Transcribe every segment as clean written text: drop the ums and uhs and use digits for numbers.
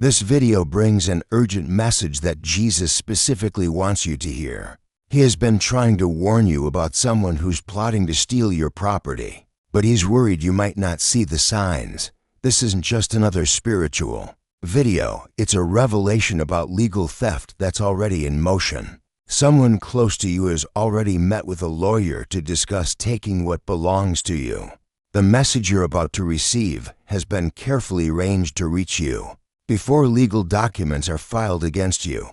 This video brings an urgent message that Jesus specifically wants you to hear. He has been trying to warn you about someone who's plotting to steal your property, but he's worried you might not see the signs. This isn't just another spiritual video, it's a revelation about legal theft that's already in motion. Someone close to you has already met with a lawyer to discuss taking what belongs to you. The message you're about to receive has been carefully arranged to reach you. Before legal documents are filed against you,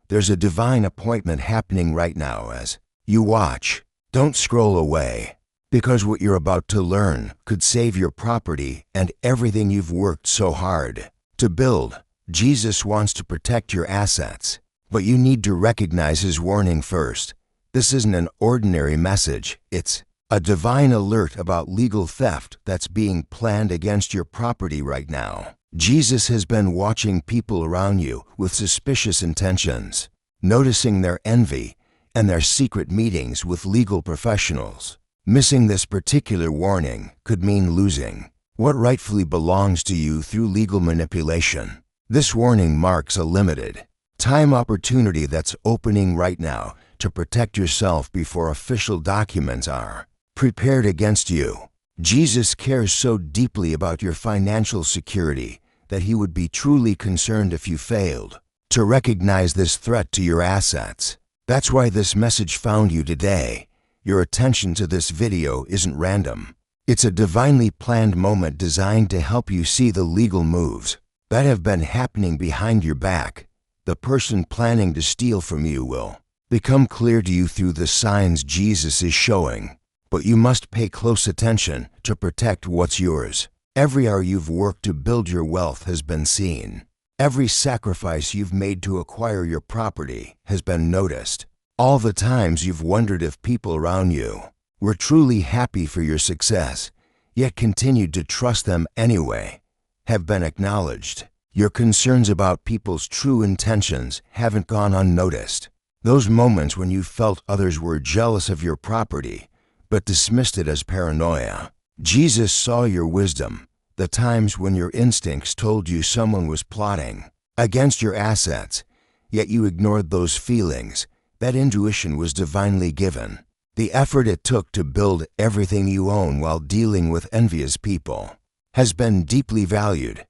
there's a divine appointment happening right now as you watch. Don't scroll away, because what you're about to learn could save your property and everything you've worked so hard to build. Jesus wants to protect your assets, but you need to recognize his warning first. This isn't an ordinary message. It's a divine alert about legal theft that's being planned against your property right now. Jesus has been watching people around you with suspicious intentions, noticing their envy and their secret meetings with legal professionals. Missing this particular warning could mean losing what rightfully belongs to you through legal manipulation. This warning marks a limited time opportunity that's opening right now to protect yourself before official documents are prepared against you. Jesus cares so deeply about your financial security that he would be truly concerned if you failed to recognize this threat to your assets. That's why this message found you today. Your attention to this video isn't random. It's a divinely planned moment designed to help you see the legal moves that have been happening behind your back. The person planning to steal from you will become clear to you through the signs Jesus is showing, but you must pay close attention to protect what's yours. Every hour you've worked to build your wealth has been seen. Every sacrifice you've made to acquire your property has been noticed. All the times you've wondered if people around you were truly happy for your success, yet continued to trust them anyway, have been acknowledged. Your concerns about people's true intentions haven't gone unnoticed. Those moments when you felt others were jealous of your property, but dismissed it as paranoia. Jesus saw your wisdom, the times when your instincts told you someone was plotting against your assets, yet you ignored those feelings. That intuition was divinely given. The effort it took to build everything you own while dealing with envious people has been deeply valued.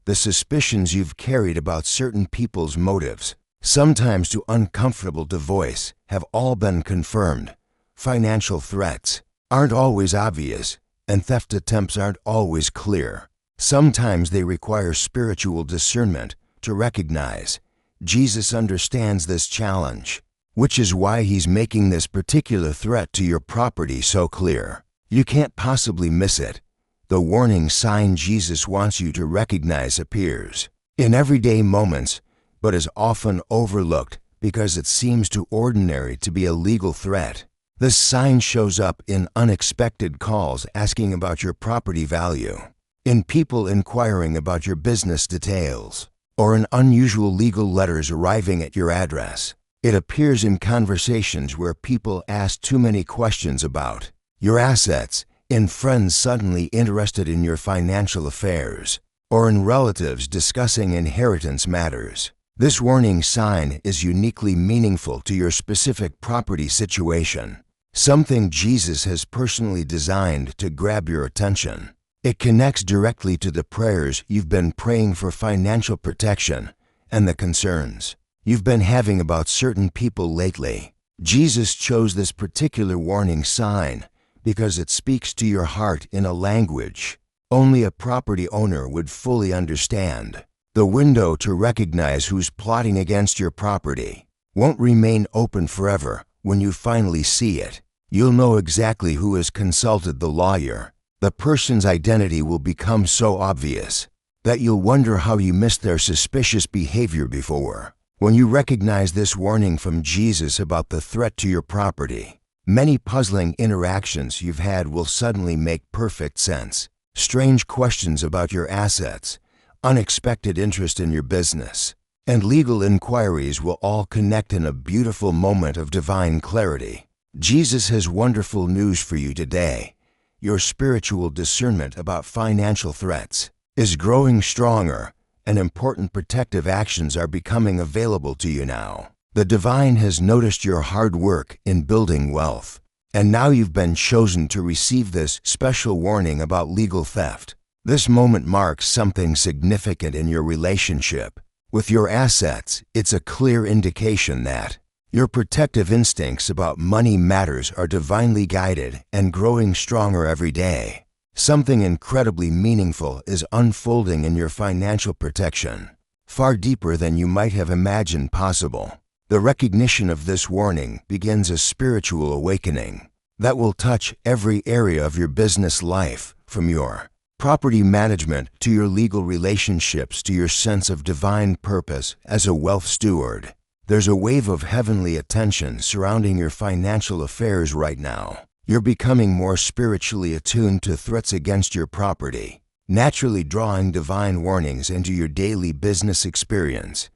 The suspicions you've carried about certain people's motives, sometimes too uncomfortable to voice, have all been confirmed. Financial threats aren't always obvious, and theft attempts aren't always clear. Sometimes they require spiritual discernment to recognize. Jesus understands this challenge, which is why he's making this particular threat to your property so clear. You can't possibly miss it. The warning sign Jesus wants you to recognize appears in everyday moments, but is often overlooked because it seems too ordinary to be a legal threat. This sign shows up in unexpected calls asking about your property value, in people inquiring about your business details, or in unusual legal letters arriving at your address. It appears in conversations where people ask too many questions about your assets, in friends suddenly interested in your financial affairs, or in relatives discussing inheritance matters. This warning sign is uniquely meaningful to your specific property situation, something Jesus has personally designed to grab your attention. It connects directly to the prayers you've been praying for financial protection and the concerns you've been having about certain people lately. Jesus chose this particular warning sign because it speaks to your heart in a language only a property owner would fully understand. The window to recognize who's plotting against your property won't remain open forever. When you finally see it, you'll know exactly who has consulted the lawyer. The person's identity will become so obvious that you'll wonder how you missed their suspicious behavior before. When you recognize this warning from Jesus about the threat to your property, many puzzling interactions you've had will suddenly make perfect sense. Strange questions about your assets, unexpected interest in your business, and legal inquiries will all connect in a beautiful moment of divine clarity. Jesus has wonderful news for you today. Your spiritual discernment about financial threats is growing stronger, and important protective actions are becoming available to you now. The divine has noticed your hard work in building wealth, and now you've been chosen to receive this special warning about legal theft. This moment marks something significant in your relationship with your assets. It's a clear indication that your protective instincts about money matters are divinely guided and growing stronger every day. Something incredibly meaningful is unfolding in your financial protection, far deeper than you might have imagined possible. The recognition of this warning begins a spiritual awakening that will touch every area of your business life, from your property management to your legal relationships to your sense of divine purpose as a wealth steward. There's a wave of heavenly attention surrounding your financial affairs right now. You're becoming more spiritually attuned to threats against your property, naturally drawing divine warnings into your daily business experience.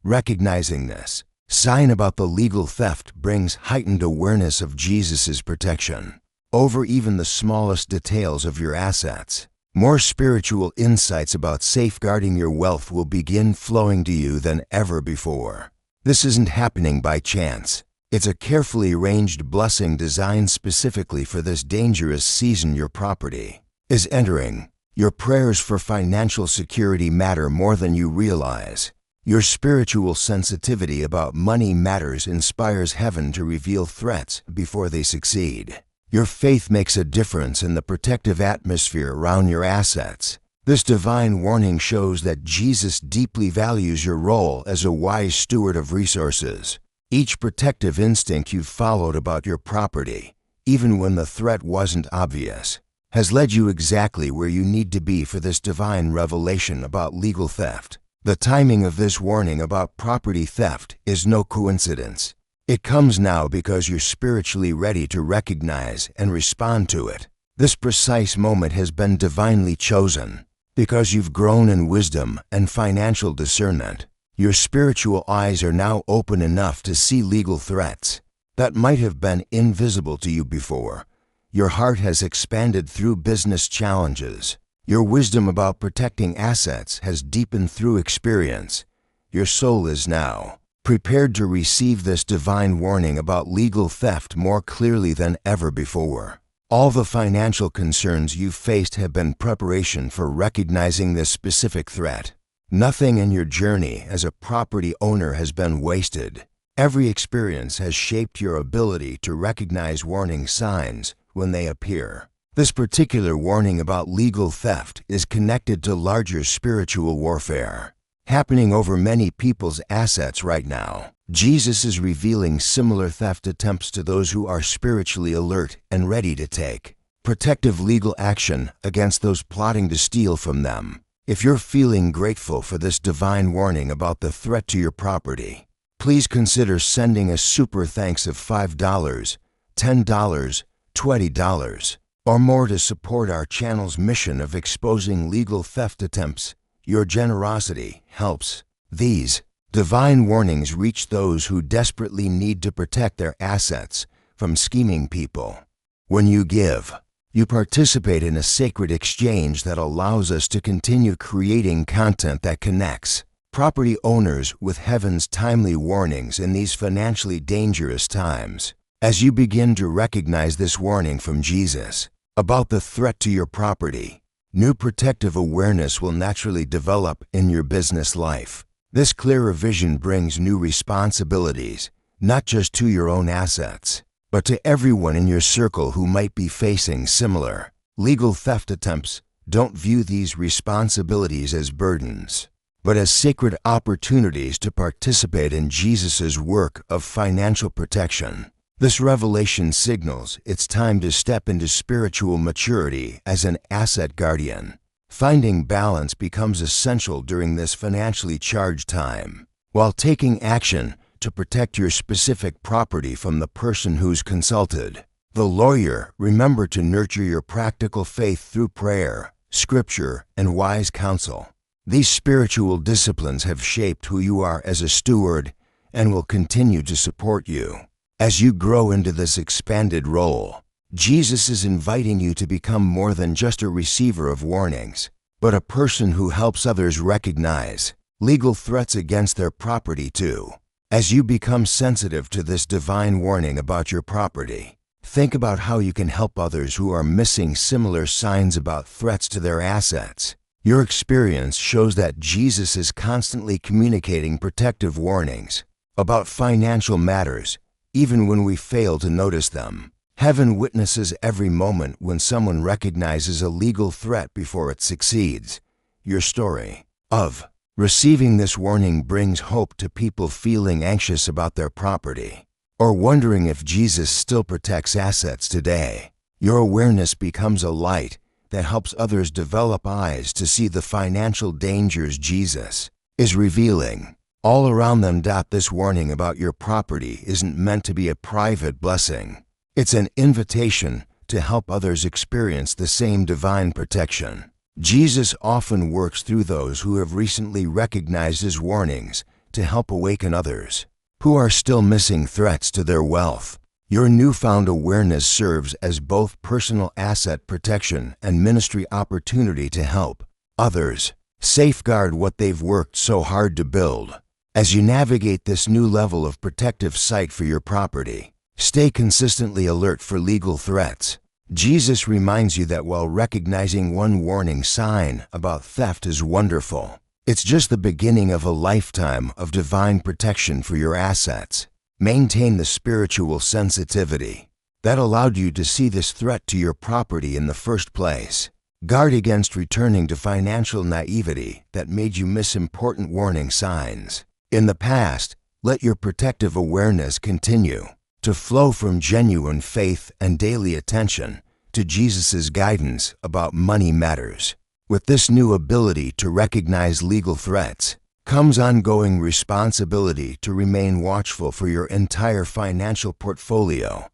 Recognizing this sign about the legal theft brings heightened awareness of Jesus' protection over even the smallest details of your assets. More spiritual insights about safeguarding your wealth will begin flowing to you than ever before. This isn't happening by chance. It's a carefully arranged blessing designed specifically for this dangerous season your property is entering. Your prayers for financial security matter more than you realize. Your spiritual sensitivity about money matters inspires heaven to reveal threats before they succeed. Your faith makes a difference in the protective atmosphere around your assets. This divine warning shows that Jesus deeply values your role as a wise steward of resources. Each protective instinct you've followed about your property, even when the threat wasn't obvious, has led you exactly where you need to be for this divine revelation about legal theft. The timing of this warning about property theft is no coincidence. It comes now because you're spiritually ready to recognize and respond to it. This precise moment has been divinely chosen because you've grown in wisdom and financial discernment. Your spiritual eyes are now open enough to see legal threats that might have been invisible to you before. Your heart has expanded through business challenges. Your wisdom about protecting assets has deepened through experience. Your soul is now prepared to receive this divine warning about legal theft more clearly than ever before. All the financial concerns you've faced have been preparation for recognizing this specific threat. Nothing in your journey as a property owner has been wasted. Every experience has shaped your ability to recognize warning signs when they appear. This particular warning about legal theft is connected to larger spiritual warfare happening over many people's assets right now. Jesus is revealing similar theft attempts to those who are spiritually alert and ready to take protective legal action against those plotting to steal from them. If you're feeling grateful for this divine warning about the threat to your property, please consider sending a super thanks of $5, $10, $20, or more to support our channel's mission of exposing legal theft attempts. Your generosity helps these divine warnings reach those who desperately need to protect their assets from scheming people. When you give, you participate in a sacred exchange that allows us to continue creating content that connects property owners with heaven's timely warnings in these financially dangerous times. As you begin to recognize this warning from Jesus about the threat to your property, new protective awareness will naturally develop in your business life. This clearer vision brings new responsibilities, not just to your own assets, but to everyone in your circle who might be facing similar legal theft attempts. Don't view these responsibilities as burdens, but as sacred opportunities to participate in Jesus' work of financial protection. This revelation signals it's time to step into spiritual maturity as an asset guardian. Finding balance becomes essential during this financially charged time, while taking action to protect your specific property from the person who's consulted the lawyer. Remember to nurture your practical faith through prayer, scripture, and wise counsel. These spiritual disciplines have shaped who you are as a steward and will continue to support you as you grow into this expanded role. Jesus is inviting you to become more than just a receiver of warnings. but a person who helps others recognize legal threats against their property too. As you become sensitive to this divine warning about your property, think about how you can help others who are missing similar signs about threats to their assets. Your experience shows that Jesus is constantly communicating protective warnings about financial matters, even when we fail to notice them. Heaven witnesses every moment when someone recognizes a legal threat before it succeeds. Your story of receiving this warning brings hope to people feeling anxious about their property or wondering if Jesus still protects assets today. Your awareness becomes a light that helps others develop eyes to see the financial dangers Jesus is revealing all around them. This warning about your property isn't meant to be a private blessing. It's an invitation to help others experience the same divine protection. Jesus often works through those who have recently recognized his warnings to help awaken others who are still missing threats to their wealth. Your newfound awareness serves as both personal asset protection and ministry opportunity to help others safeguard what they've worked so hard to build. As you navigate this new level of protective sight for your property, stay consistently alert for legal threats. Jesus reminds you that while recognizing one warning sign about theft is wonderful, it's just the beginning of a lifetime of divine protection for your assets. Maintain the spiritual sensitivity that allowed you to see this threat to your property in the first place. Guard against returning to financial naivety that made you miss important warning signs in the past. Let your protective awareness continue to flow from genuine faith and daily attention to Jesus' guidance about money matters. With this new ability to recognize legal threats comes ongoing responsibility to remain watchful for your entire financial portfolio.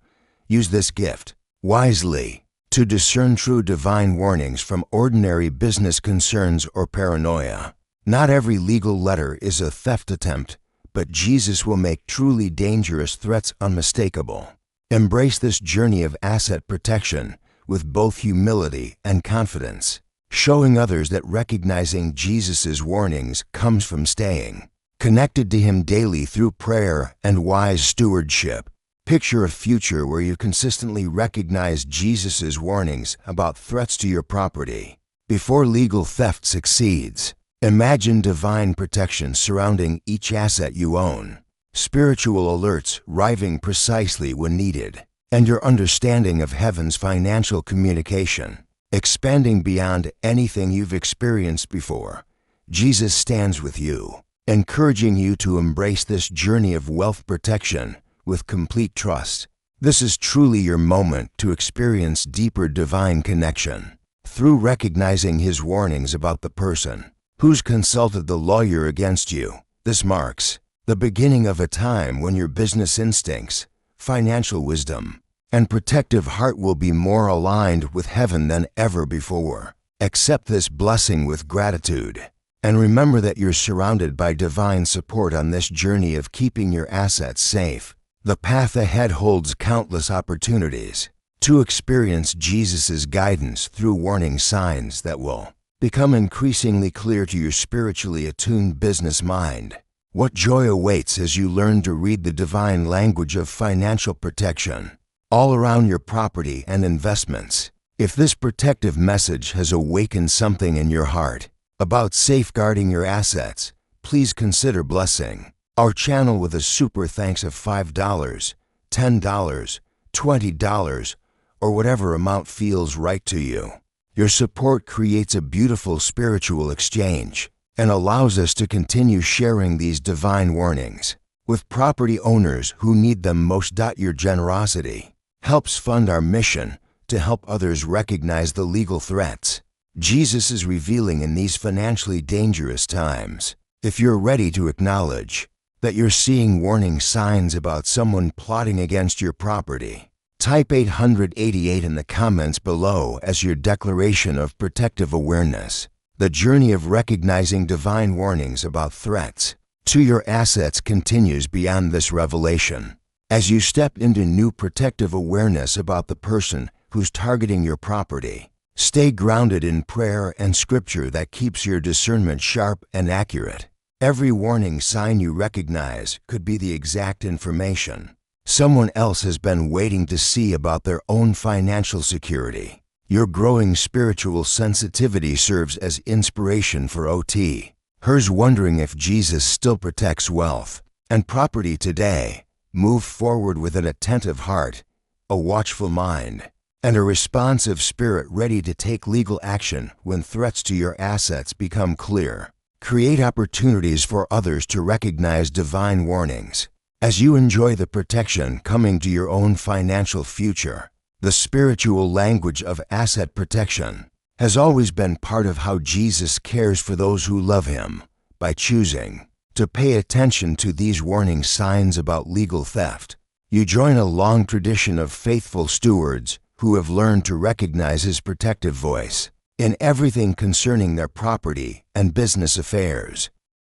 Use this gift wisely to discern true divine warnings from ordinary business concerns or paranoia. Not every legal letter is a theft attempt, but Jesus will make truly dangerous threats unmistakable. Embrace this journey of asset protection with both humility and confidence, showing others that recognizing Jesus' warnings comes from staying connected to him daily through prayer and wise stewardship. Picture a future where you consistently recognize Jesus' warnings about threats to your property before legal theft succeeds. Imagine divine protection surrounding each asset you own, spiritual alerts arriving precisely when needed, and your understanding of heaven's financial communication expanding beyond anything you've experienced before. Jesus stands with you, encouraging you to embrace this journey of wealth protection with complete trust. This is truly your moment to experience deeper divine connection through recognizing his warnings about the person who's consulted the lawyer against you. This marks the beginning of a time when your business instincts, financial wisdom, and protective heart will be more aligned with heaven than ever before. Accept this blessing with gratitude, and remember that you're surrounded by divine support on this journey of keeping your assets safe. The path ahead holds countless opportunities to experience Jesus' guidance through warning signs that will become increasingly clear to your spiritually attuned business mind. What joy awaits as you learn to read the divine language of financial protection all around your property and investments. If this protective message has awakened something in your heart about safeguarding your assets, please consider blessing our channel with a super thanks of $5, $10, $20, or whatever amount feels right to you. Your support creates a beautiful spiritual exchange and allows us to continue sharing these divine warnings with property owners who need them most. Your generosity helps fund our mission to help others recognize the legal threats Jesus is revealing in these financially dangerous times. If you're ready to acknowledge that you're seeing warning signs about someone plotting against your property, type 888 in the comments below as your declaration of protective awareness. The journey of recognizing divine warnings about threats to your assets continues beyond this revelation. As you step into new protective awareness about the person who's targeting your property, Stay grounded in prayer and scripture that keeps your discernment sharp and accurate. Every warning sign you recognize could be the exact information someone else has been waiting to see about their own financial security. Your growing spiritual sensitivity serves as inspiration for OT. Hers wondering if Jesus still protects wealth and property today. Move forward with an attentive heart, a watchful mind, and a responsive spirit ready to take legal action when threats to your assets become clear. Create opportunities for others to recognize divine warnings. As you enjoy the protection coming to your own financial future, the spiritual language of asset protection has always been part of how Jesus cares for those who love him. By choosing to pay attention to these warning signs about legal theft, you join a long tradition of faithful stewards who have learned to recognize his protective voice in everything concerning their property and business affairs.